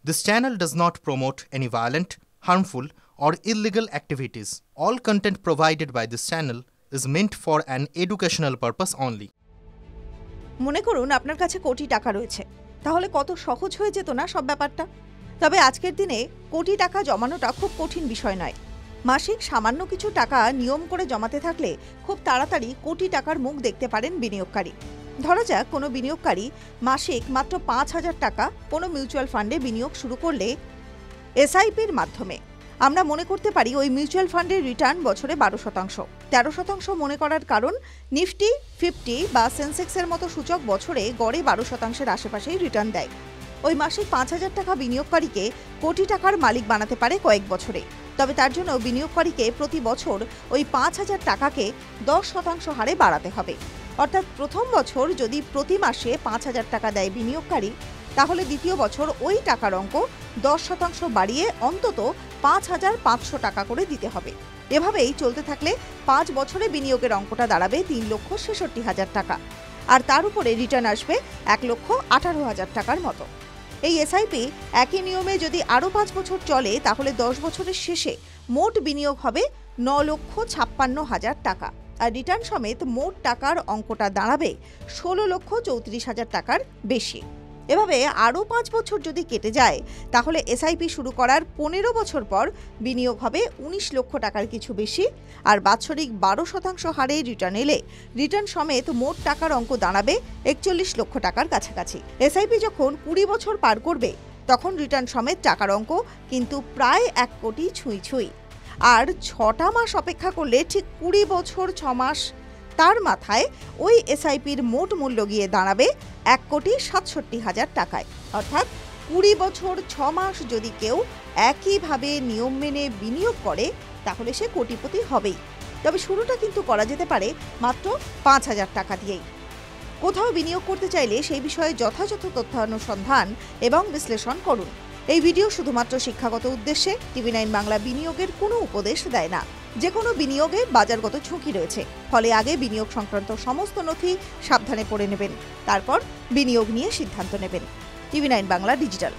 This channel does not promote any violent, harmful, or illegal activities. All content provided by this channel is meant for an educational purpose only. মনে করুন আপনার কাছে কোটি টাকা রয়েছে, তাহলে কত সহজ হয়ে যেত না সব ব্যাপারটা। তবে আজকের দিনে কোটি টাকা জমানোটা খুব কঠিন বিষয় নয়। মাসিক সামান্য কিছু টাকা নিয়ম করে জমাতে থাকলে খুব তাড়াতাড়ি কোটি টাকার মুখ দেখতে পারেন বিনিয়োগকারী। ধরা যাক কোনো বিনিয়োগকারী মাসিক মাত্র ৫,০০০ টাকা কোনো মিউচুয়াল ফান্ডে বিনিয়োগ শুরু করলে এসআইপির মাধ্যমে আমরা মনে করতে পারি ওই মিউচুয়াল ফান্ডের রিটার্ন বছরে ১২%। ১৩% মনে করার কারণ নিফটি 50 বা সেন্সেক্সের মতো সূচক বছরে গড়ে ১২%-এর আশেপাশেই রিটার্ন দেয়। ওই মাসিক ৫,০০০ টাকা বিনিয়োগকারীকে কোটি টাকার মালিক বানাতে পারে কয়েক বছরে। তবে তার জন্য বিনিয়োগকারীকে প্রতি বছর ওই ৫,০০০ টাকাকে 10% হারে বাড়াতে হবে। অর্থাৎ প্রথম বছর যদি প্রতি মাসে ৫,০০০ টাকা দেয় বিনিয়োগকারী, তাহলে দ্বিতীয় বছর ওই টাকার অঙ্ক 10% বাড়িয়ে অন্তত ৫,৫০০ টাকা করে দিতে হবে। এভাবেই চলতে থাকলে ৫ বছরে বিনিয়োগের অঙ্কটা দাঁড়াবে ৩,৬৬,০০০ টাকা, আর তার উপরে রিটার্ন আসবে ১,১৮,০০০ টাকার মতো। এই এসআইপি একই নিয়মে যদি আরও ৫ বছর চলে, তাহলে 10 বছরের শেষে মোট বিনিয়োগ হবে ৯,৫৬,০০০ টাকা, আর রিটার্ন সমেত মোট টাকার অঙ্কটা দাঁড়াবে ১৬,৩৪,০০০ টাকার বেশি। এভাবে আরও ৫ বছর যদি কেটে যায়, তাহলে এসআইপি শুরু করার ১৫ বছর পর বিনিয়োগ হবে ১৯ লক্ষ টাকার কিছু বেশি, আর বাৎসরিক ১২% হারে রিটার্ন এলে রিটার্ন সমেত মোট টাকার অঙ্ক দাঁড়াবে ৪১ লক্ষ টাকার কাছাকাছি। এসআইপি যখন ২০ বছর পার করবে, তখন রিটার্ন সমেত টাকার অঙ্ক কিন্তু প্রায় ১ কোটি ছুঁই। আর ৬টা মাস অপেক্ষা করলে ঠিক ২০ বছর ৬ মাস তার মাথায় ওই এসআইপির মোট মূল্য গিয়ে দাঁড়াবে ১,৬৭,০০০ টাকায়। অর্থাৎ ২০ বছর ৬ মাস যদি কেউ একইভাবে নিয়ম মেনে বিনিয়োগ করে, তাহলে সে কোটিপতি হবেই। তবে শুরুটা কিন্তু করা যেতে পারে মাত্র ৫,০০০ টাকা দিয়েই। কোথাও বিনিয়োগ করতে চাইলে সেই বিষয়ে যথাযথ তথ্যানুসন্ধান এবং বিশ্লেষণ করুন। এই ভিডিও শুধুমাত্র শিক্ষাগত উদ্দেশ্যে। টিভি9 বাংলা বিনিয়োগের কোনো উপদেশ দেয় না। যে কোনো বিনিয়োগে বাজারগত ঝুঁকি রয়েছে, ফলে আগে বিনিয়োগ সংক্রান্ত সমস্ত নথি সাবধানে পড়ে নেবেন, তারপর বিনিয়োগ নিয়ে সিদ্ধান্ত নেবেন। টিভি9 বাংলা ডিজিটাল।